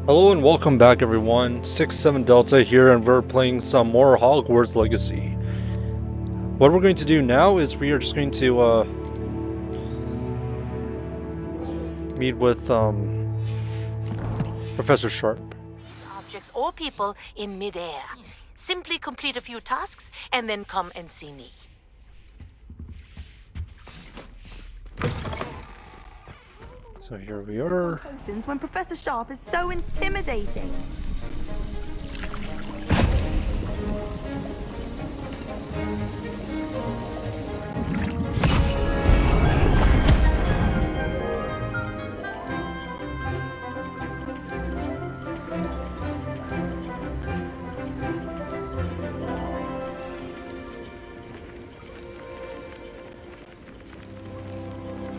Hello and welcome back everyone, 6-7 Delta here, and we're playing some more Hogwarts Legacy. What we're going to do now is we are just going to meet with Professor Sharp. Objects or people in midair. Simply complete a few tasks and then come and see me. So here we are. When Professor Sharp is so intimidating.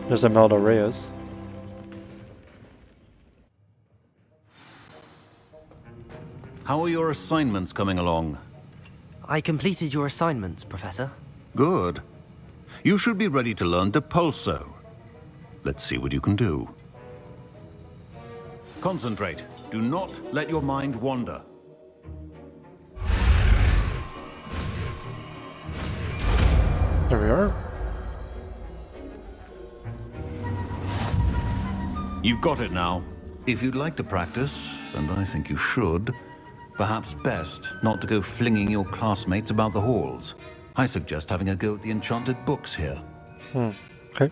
There's Imelda Reyes. How are your assignments coming along? I completed your assignments, Professor. Good. You should be ready to learn Depulso. Let's see what you can do. Concentrate. Do not let your mind wander. There we are. You've got it now. If you'd like to practice, and I think you should, perhaps best not to go flinging your classmates about the halls. I suggest having a go at the enchanted books here. Okay.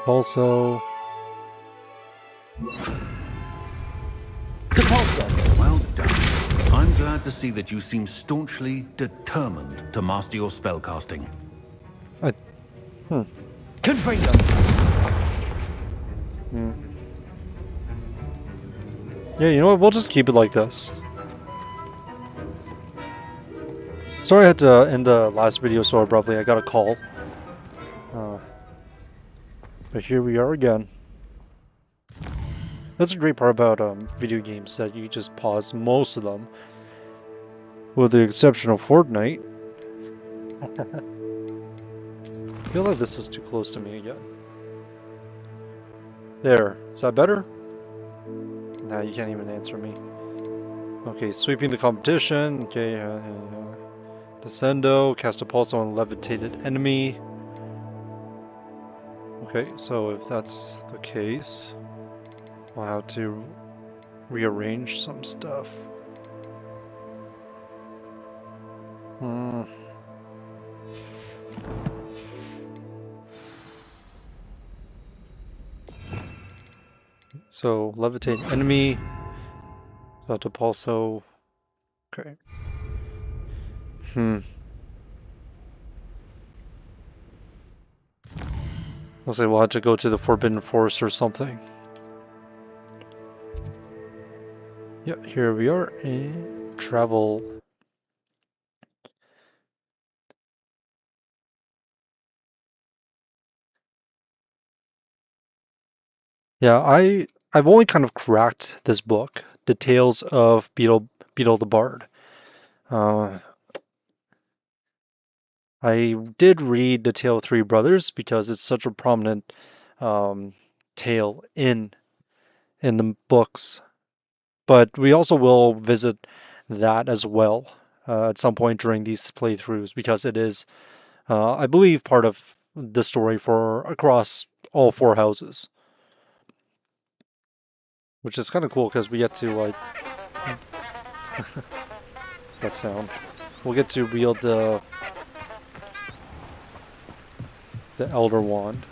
Also... Depulso! Well done. I'm glad to see that you seem staunchly determined to master your spellcasting. Gryffindor! Yeah, you know what? We'll just keep it like this. Sorry I had to end the last video so abruptly. I got a call. But here we are again. That's a great part about video games, that you just pause most of them. With the exception of Fortnite. I feel like this is too close to me again. There. Is that better? Nah, you can't even answer me. Okay, sweeping the competition. Okay, Descendo, cast a pulse on a levitated enemy. Okay, so if that's the case, I'll have to rearrange some stuff. So, levitate enemy. That also. Okay. I'll say we'll have to go to the Forbidden Forest or something. Yeah, here we are in travel. Yeah, I've only kind of cracked this book, The Tales of Beetle the Bard. I did read The Tale of Three Brothers because it's such a prominent tale in the books. But we also will visit that as well at some point during these playthroughs, because it is, I believe, part of the story for across all four houses. Which is kind of cool because we get to, like... that sound. We'll get to wield the Elder Wand.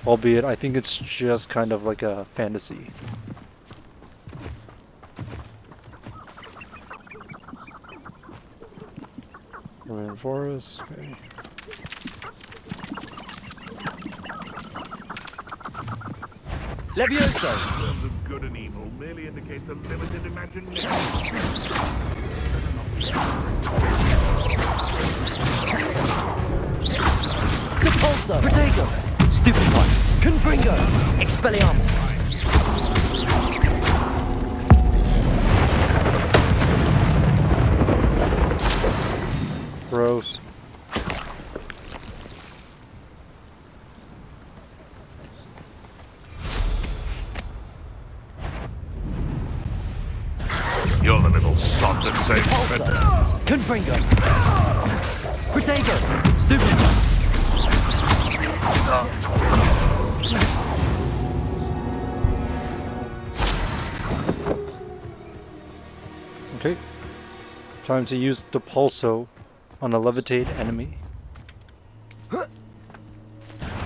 Albeit, I think it's just kind of like a fantasy. Forest, okay. Levioso! Terms of good and evil merely indicates a limited imagination. Depulso! Protego! Stupid one! Confringo! Expelliarmus! Gross. You're the little sod that saved Repulsor. Confringo. Protego. Stupid one. Okay. Time to use the pulso on a levitate enemy.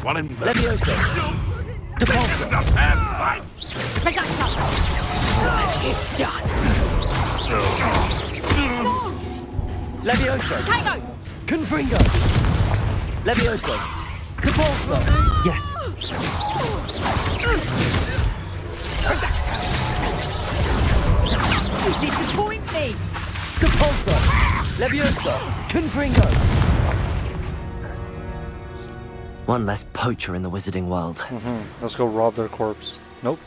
One in the Levioso. Depulso. fight! Levioso. Confringo. Levioso. Depulso. Yes. Disappoint me! Depulso. Levioso. Confringo. One less poacher in the wizarding world. Let's go rob their corpse. Nope.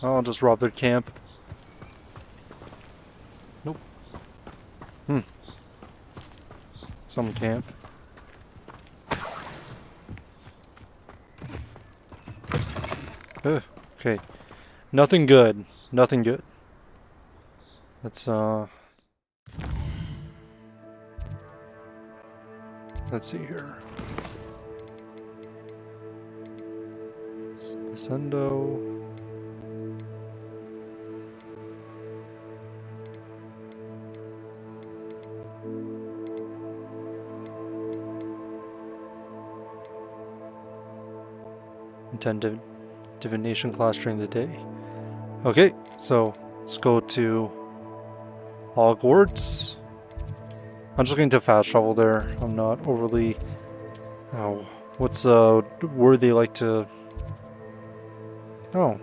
I'll just rob their camp. Nope. Some camp. Ugh, okay. Nothing good. Nothing good. Let's see here. Descendo. Intended divination class during the day. Okay, so let's go to Hogwarts. I'm just going to fast travel there. I'm not overly. Oh, what's a word they like to? Oh,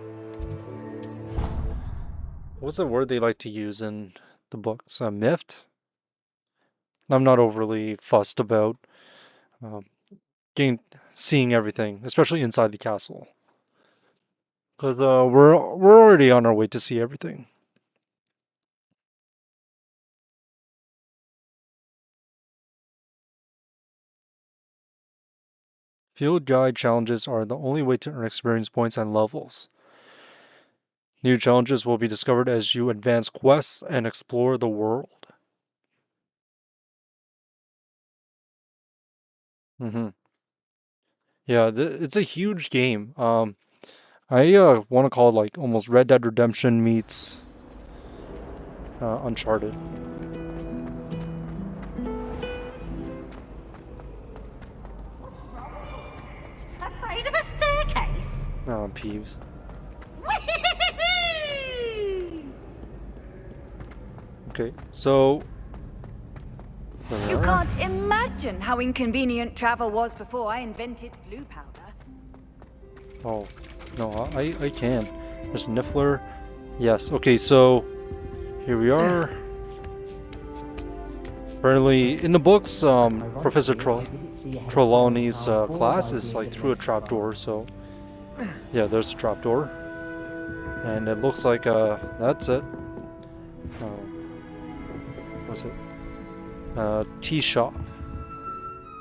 what's a word they like to use in the books? Miffed. I'm not overly fussed about seeing everything, especially inside the castle, because we're already on our way to see everything. Field guide challenges are the only way to earn experience points and levels. New challenges will be discovered as you advance quests and explore the world. Yeah, it's a huge game. I want to call it like almost Red Dead Redemption meets Uncharted. Afraid of a staircase? Peeves. Okay, so You can't imagine how inconvenient travel was before I invented flu powder. Oh, no, I can. There's Niffler. Yes, okay, so here we are. Apparently, in the books, Professor Trelawney's class is like through a trapdoor, so yeah, there's a trapdoor. And it looks like that's it. What's it? Tea shop.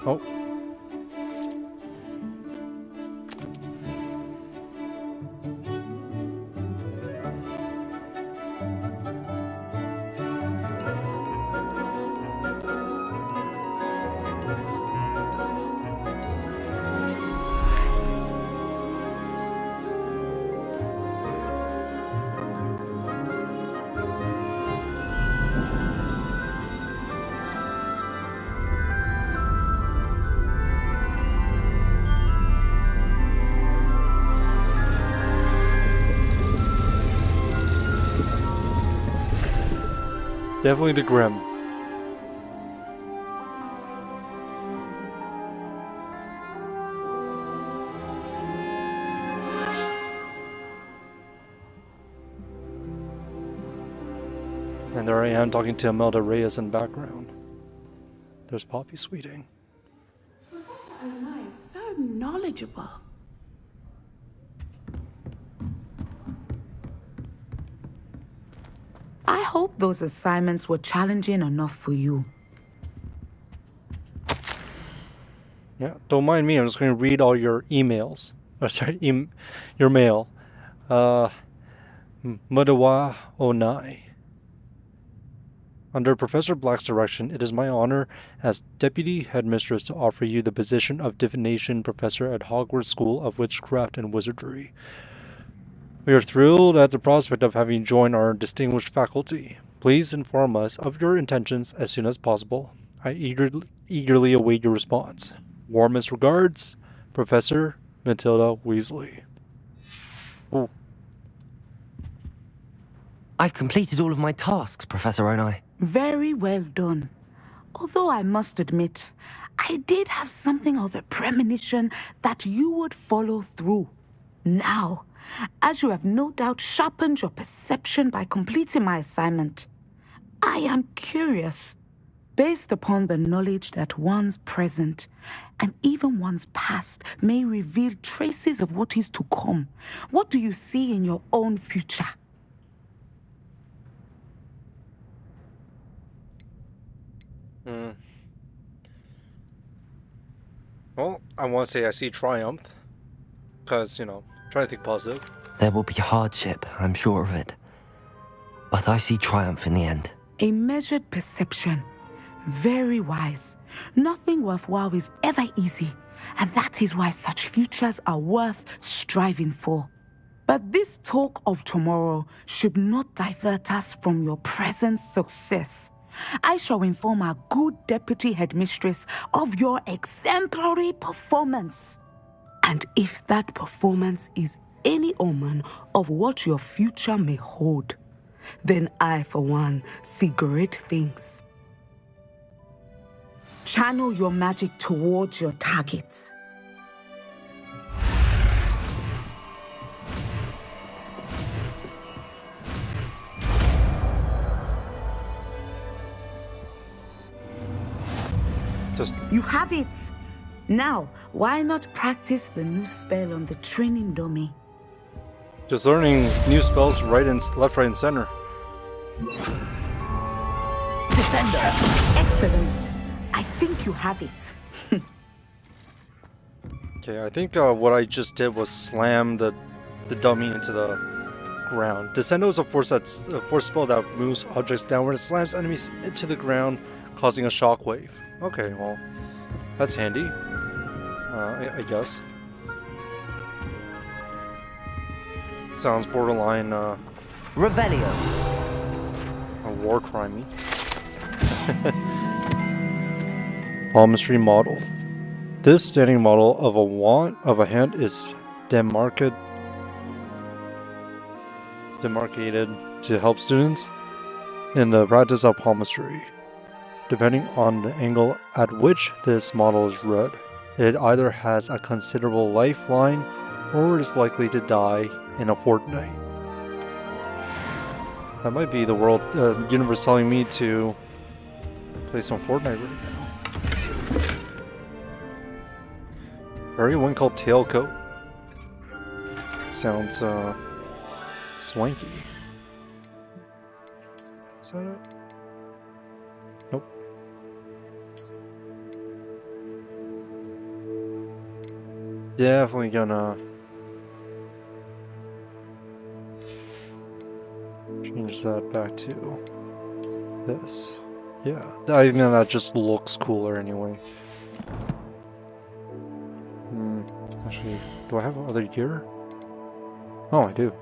Oh. Definitely the Grim. And there I am talking to Imelda Reyes in background. There's Poppy Sweeting. So nice, so knowledgeable. I hope those assignments were challenging enough for you. Yeah, don't mind me. I'm just going to read all your emails. Oh, sorry, your mail. Mudawa Onai. Under Professor Black's direction, it is my honor as Deputy Headmistress to offer you the position of Divination Professor at Hogwarts School of Witchcraft and Wizardry. We are thrilled at the prospect of having you join our distinguished faculty. Please inform us of your intentions as soon as possible. I eagerly await your response. Warmest regards, Professor Matilda Weasley. Ooh. I've completed all of my tasks, Professor Onai. Very well done. Although I must admit, I did have something of a premonition that you would follow through. Now, as you have no doubt sharpened your perception by completing my assignment, I am curious, based upon the knowledge that one's present and even one's past may reveal traces of what is to come. What do you see in your own future? Well, I want to say I see triumph. Because, I'm trying to think positive. There will be hardship, I'm sure of it. But I see triumph in the end. A measured perception. Very wise. Nothing worthwhile is ever easy, and that is why such futures are worth striving for. But this talk of tomorrow should not divert us from your present success. I shall inform our good Deputy Headmistress of your exemplary performance. And if that performance is any omen of what your future may hold, then I, for one, see great things. Channel your magic towards your targets. You have it! Now, why not practice the new spell on the training dummy? Just learning new spells left, right, and center. Descender! Excellent! I think you have it. Okay, I think what I just did was slam the dummy into the ground. Descendo is a force spell that moves objects downward and slams enemies into the ground, causing a shockwave. Okay, well, that's handy. I guess. Sounds borderline, Revelio. a war crime. Palmistry model. This standing model of a hand is demarcated to help students in the practice of palmistry. Depending on the angle at which this model is read, it either has a considerable lifeline or it is likely to die in a fortnight. That might be the universe telling me to play some Fortnite right now. Very one called Tailcoat. Sounds swanky. Is that it? Nope. Definitely gonna change that back to this. Yeah, I think that just looks cooler anyway. Actually, do I have other gear? Oh, I do.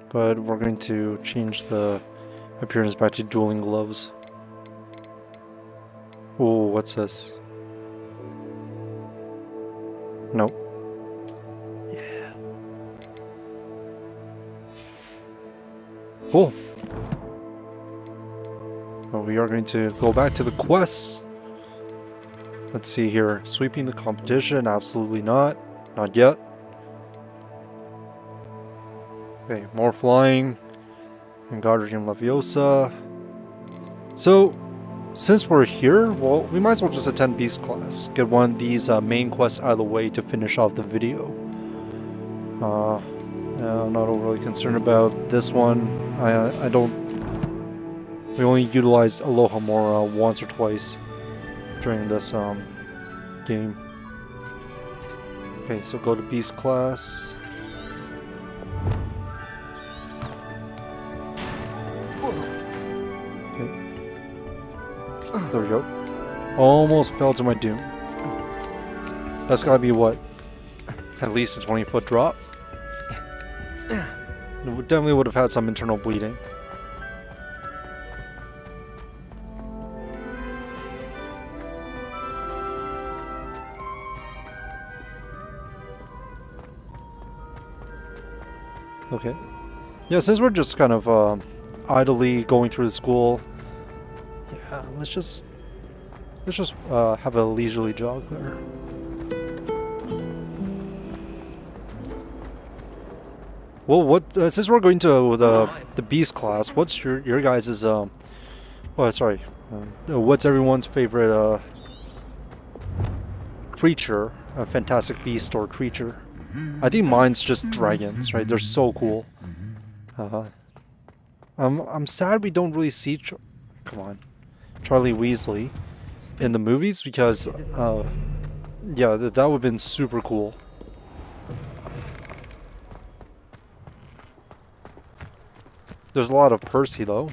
But we're going to change the appearance back to dueling gloves. Oh, what's this? Nope. Yeah. Cool. Well, we are going to go back to the quests. Let's see here. Sweeping the competition? Absolutely not. Not yet. Okay, more flying. Wingardium Leviosa. So, since we're here, well, we might as well just attend Beast class. Get one of these main quests out of the way to finish off the video. I'm not overly concerned about this one. I don't... We only utilized Alohomora once or twice during this game. Okay, so go to Beast class. There we go. Almost fell to my doom. That's gotta be what? At least a 20-foot drop. Definitely would have had some internal bleeding. Okay. Yeah, since we're just kind of idly going through the school, yeah, let's just have a leisurely jog there. Well, what since we're going to the beast class, what's your guys's oh sorry, what's everyone's favorite creature, a fantastic beast or creature? I think mine's just dragons, right? They're so cool. I'm sad we don't really see come on, Charlie Weasley in the movies because yeah, that would have been super cool. There's a lot of Percy though,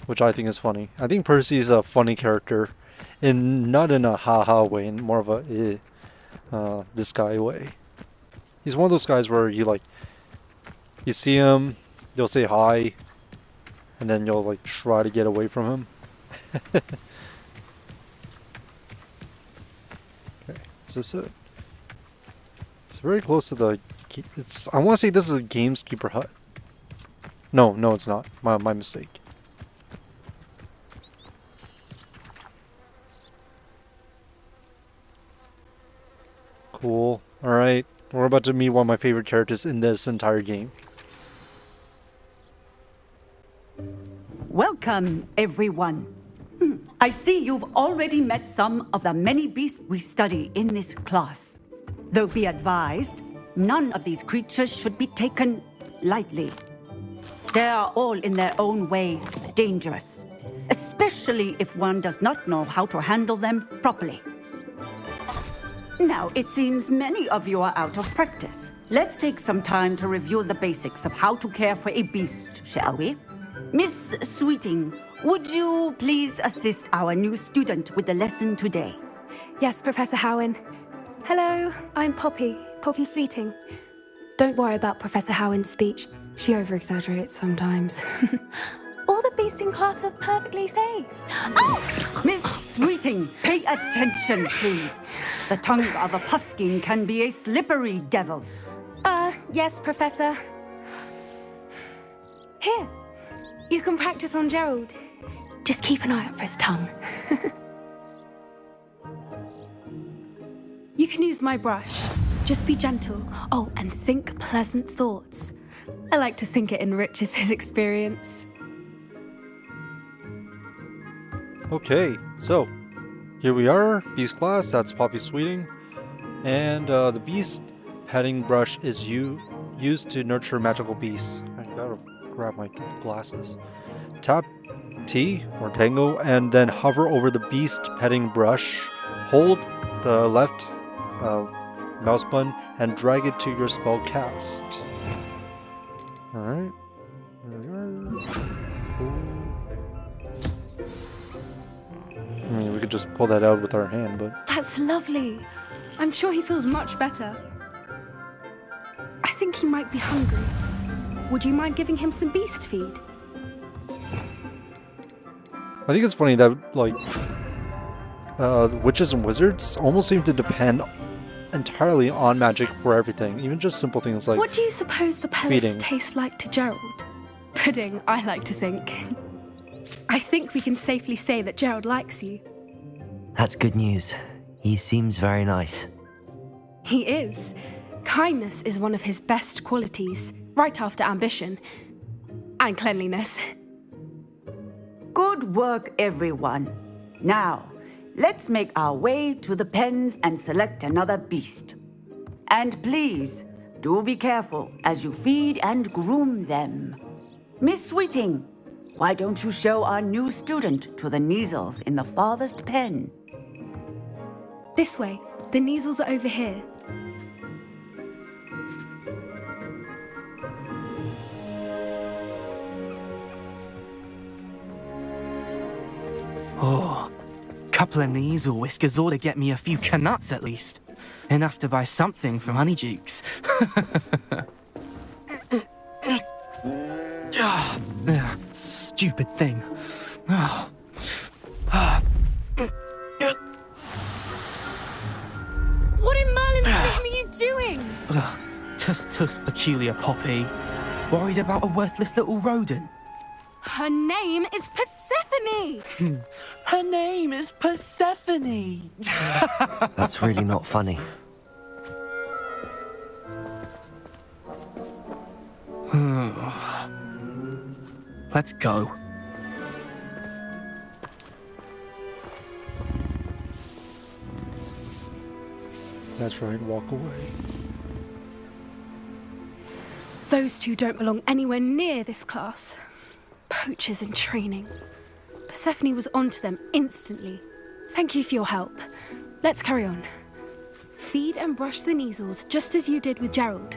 which I think is funny. I think Percy's a funny character, not in a haha way, in more of a this guy way. He's one of those guys where you see him, you'll say hi, and then you'll like try to get away from him. Okay, is this it? It's very close to the. I want to say this is a Gameskeeper hut. No, it's not. My mistake. Cool. Alright. We're about to meet one of my favorite characters in this entire game. Welcome, everyone. I see you've already met some of the many beasts we study in this class. Though be advised, none of these creatures should be taken lightly. They are all in their own way dangerous, especially if one does not know how to handle them properly. Now, it seems many of you are out of practice. Let's take some time to review the basics of how to care for a beast, shall we? Miss Sweeting, would you please assist our new student with the lesson today? Yes, Professor Howen. Hello, I'm Poppy Sweeting. Don't worry about Professor Howen's speech. She over-exaggerates sometimes. All the beasts in class are perfectly safe. Oh! Miss Sweeting, pay attention, please. The tongue of a puffskein can be a slippery devil. Yes, Professor. Here, you can practice on Gerald. Just keep an eye out for his tongue. You can use my brush. Just be gentle. Oh, and think pleasant thoughts. I like to think it enriches his experience. Okay, so here we are, Beast class, that's Poppy Sweeting. And the Beast petting brush is used to nurture magical beasts. I gotta grab my glasses. Tap T or Tango and then hover over the Beast petting brush. Hold the left mouse button and drag it to your spell cast. Alright. There we are. Cool. I mean, we could just pull that out with our hand, but... That's lovely. I'm sure he feels much better. I think he might be hungry. Would you mind giving him some beast feed? I think it's funny that, like, witches and wizards almost seem to depend entirely on magic for everything. Even just simple things like what do you suppose the pellets feeding taste like to Gerald? Pudding, I like to think. I think we can safely say that Gerald likes you. That's good news. He seems very nice. He is. Kindness is one of his best qualities, right after ambition. And cleanliness. Good work, everyone. Now, let's make our way to the pens and select another beast. And please, do be careful as you feed and groom them. Miss Sweeting, why don't you show our new student to the Neasels in the farthest pen? This way. The Neasels are over here. Oh, couple of these or whiskers ought to get me a few canuts at least. Enough to buy something from Honeydukes. Stupid thing. What in Merlin's name are you doing? Tuss peculiar, Poppy. Worried about a worthless little rodent? Her name is Persephone! Her name is Persephone! That's really not funny. Let's go. That's right, walk away. Those two don't belong anywhere near this class. Poachers in training. Persephone was onto them instantly. Thank you for your help. Let's carry on. Feed and brush the Neasels just as you did with Gerald.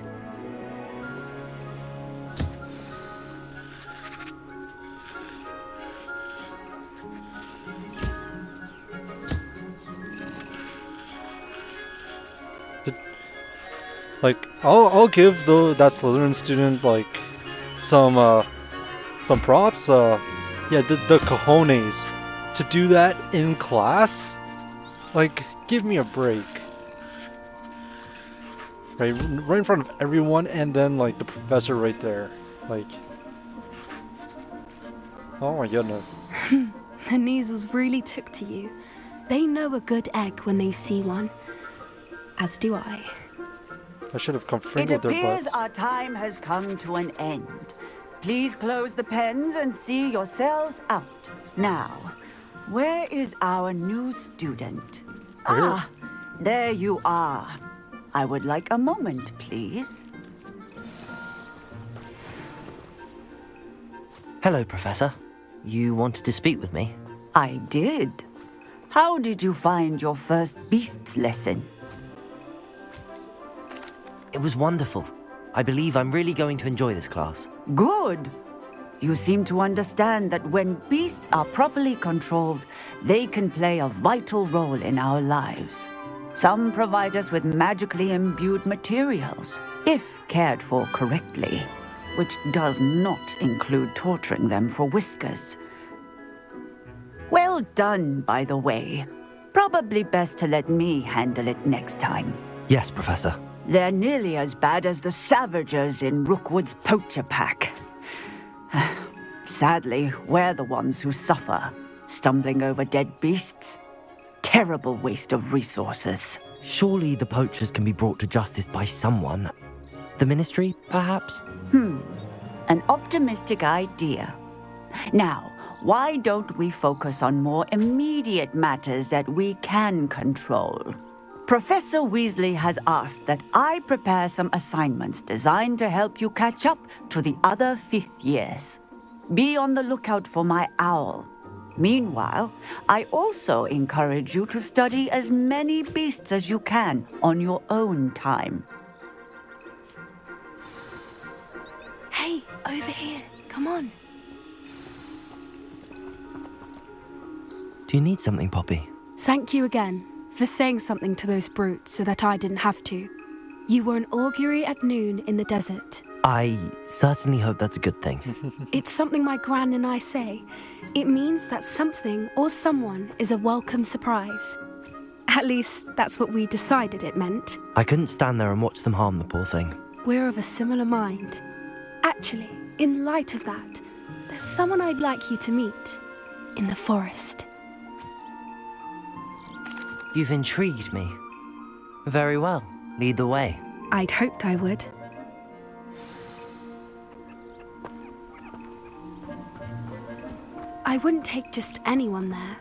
Like, I'll give that Slytherin student like some props. Yeah, the cojones to do that in class. Like, give me a break. Right in front of everyone, and then like the professor right there. Like, oh my goodness. The Neasels really took to you. They know a good egg when they see one. As do I. I should have come It with their appears butts. our time has come to an end. Please close the pens and see yourselves out. Now, where is our new student? Ah, there you are. I would like a moment, please. Hello, Professor. You wanted to speak with me? I did. How did you find your first beasts lesson? It was wonderful. I believe I'm really going to enjoy this class. Good. You seem to understand that when beasts are properly controlled, they can play a vital role in our lives. Some provide us with magically imbued materials, if cared for correctly, which does not include torturing them for whiskers. Well done, by the way. Probably best to let me handle it next time. Yes, Professor. They're nearly as bad as the Savagers in Rookwood's poacher pack. Sadly, we're the ones who suffer, stumbling over dead beasts. Terrible waste of resources. Surely the poachers can be brought to justice by someone. The Ministry, perhaps? An optimistic idea. Now, why don't we focus on more immediate matters that we can control? Professor Weasley has asked that I prepare some assignments designed to help you catch up to the other fifth years. Be on the lookout for my owl. Meanwhile, I also encourage you to study as many beasts as you can on your own time. Hey, over here. Come on. Do you need something, Poppy? Thank you again for saying something to those brutes so that I didn't have to. You were an augury at noon in the desert. I certainly hope that's a good thing. It's something my gran and I say. It means that something or someone is a welcome surprise. At least, that's what we decided it meant. I couldn't stand there and watch them harm the poor thing. We're of a similar mind. Actually, in light of that, there's someone I'd like you to meet in the forest. You've intrigued me. Very well. Lead the way. I'd hoped I would. I wouldn't take just anyone there.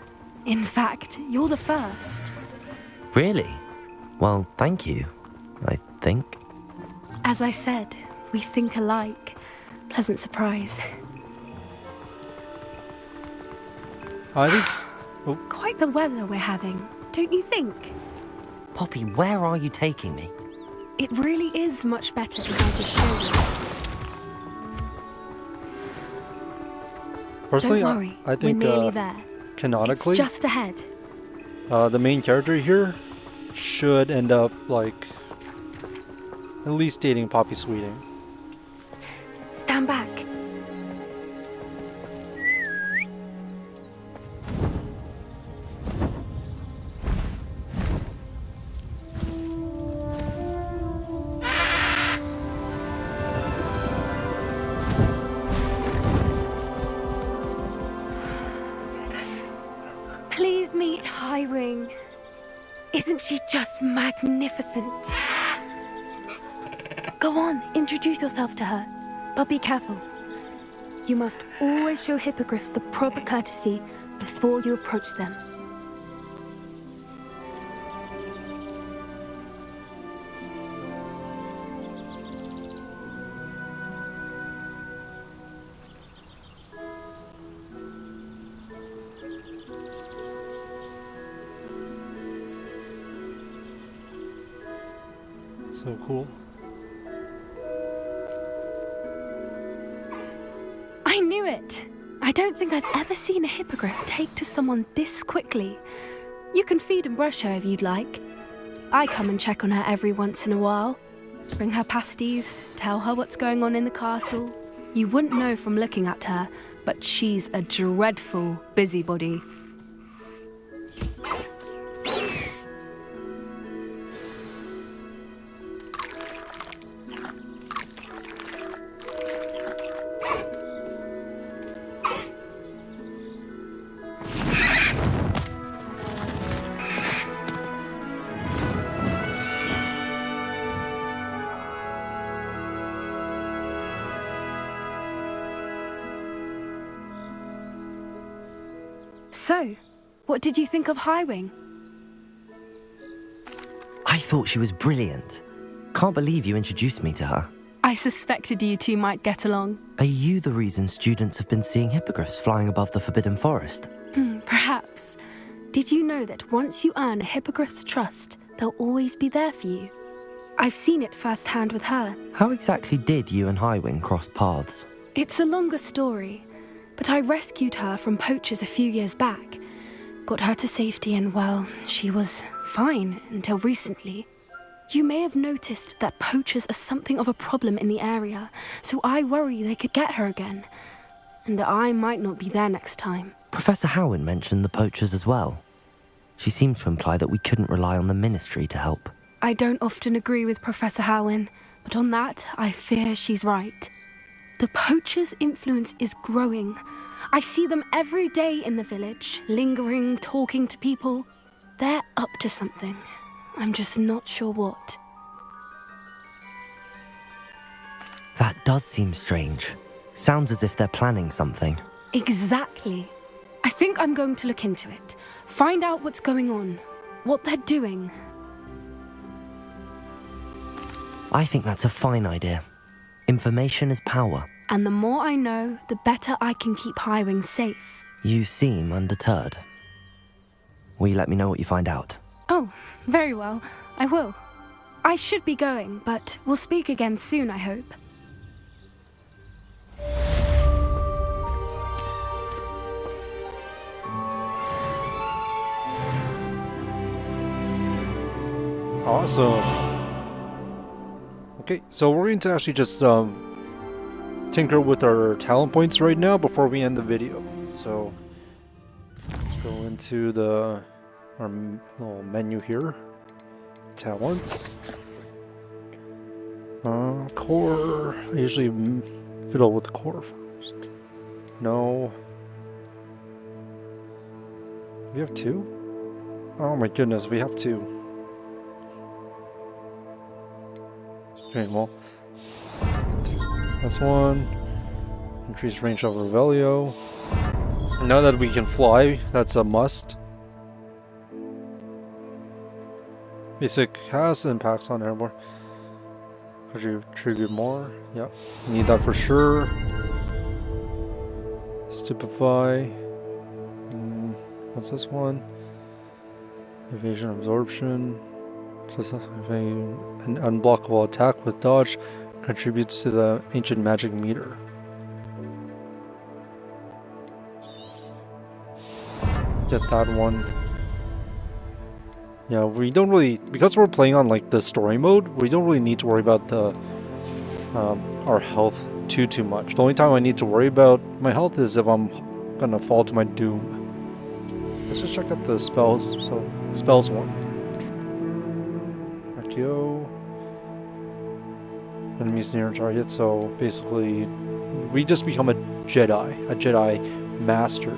In fact, you're the first. Really? Well, thank you, I think. As I said, we think alike. Pleasant surprise. I think. Quite the weather we're having, don't you think? Poppy, where are you taking me? It really is much better if I just showed you. Personally, Don't worry, I think we're nearly there. canonically, It's just ahead. the main character here should end up like at least dating Poppy Sweeting. Stand back. Please meet Highwing. Isn't she just magnificent? Go on, introduce yourself to her. But be careful. You must always show hippogriffs the proper courtesy before you approach them. So cool. I knew it! I don't think I've ever seen a hippogriff take to someone this quickly. You can feed and brush her if you'd like. I come and check on her every once in a while. Bring her pasties, tell her what's going on in the castle. You wouldn't know from looking at her, but she's a dreadful busybody. So, what did you think of Highwing? I thought she was brilliant. Can't believe you introduced me to her. I suspected you two might get along. Are you the reason students have been seeing hippogriffs flying above the Forbidden Forest? Perhaps. Did you know that once you earn a hippogriff's trust, they'll always be there for you? I've seen it firsthand with her. How exactly did you and Highwing cross paths? It's a longer story, but I rescued her from poachers a few years back. Got her to safety and, well, she was fine until recently. You may have noticed that poachers are something of a problem in the area, so I worry they could get her again. And I might not be there next time. Professor Howen mentioned the poachers as well. She seemed to imply that we couldn't rely on the ministry to help. I don't often agree with Professor Howen, but on that, I fear she's right. The poachers' influence is growing. I see them every day in the village, lingering, talking to people. They're up to something. I'm just not sure what. That does seem strange. Sounds as if they're planning something. Exactly. I think I'm going to look into it. Find out what's going on, what they're doing. I think that's a fine idea. Information is power. And the more I know, the better I can keep Highwing safe. You seem undeterred. Will you let me know what you find out? Oh, very well. I will. I should be going, but we'll speak again soon, I hope. Awesome. Okay, so we're going to actually just tinker with our talent points right now before we end the video. So let's go into our little menu here. Talents. Core. I usually fiddle with the core first. No. We have two? Oh my goodness, we have two. Okay, well, this one, increased range of Revelio. Now that we can fly, that's a must. Basic has impacts on airborne. Could you tribute more? Yep, need that for sure. Stupefy. What's this one? Evasion absorption. An unblockable attack with dodge contributes to the ancient magic meter. get that one. Yeah, we don't really, because we're playing on like the story mode, we don't really need to worry about the our health too much. The only time I need to worry about my health is if I'm gonna fall to my doom. Let's just check out the spells. So spells one. Accio. Enemies near target. So basically, we just become a Jedi master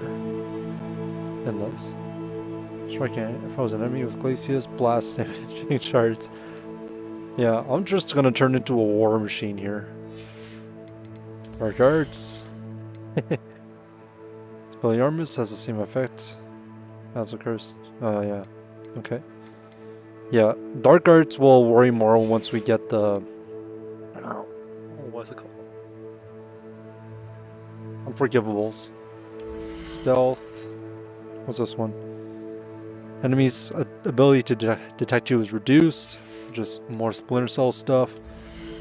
in this. Striking if I was an enemy with Glacius, blast damaging shards. Yeah, I'm just gonna turn into a war machine here. Dark Arts. Expelliarmus has the same effect as a cursed. Yeah. Okay. Yeah, Dark Arts will worry more once we get the. What's it called? Unforgivables. Stealth. What's this one? Enemies' ability to detect you is reduced. Just more Splinter Cell stuff.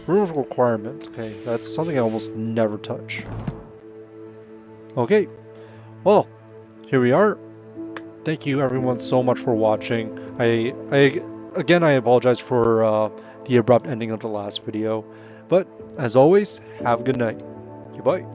Room of requirement. Okay, that's something I almost never touch. Okay. Well, here we are. Thank you everyone so much for watching. Again, I apologize for the abrupt ending of the last video. But, as always, have a good night. Goodbye.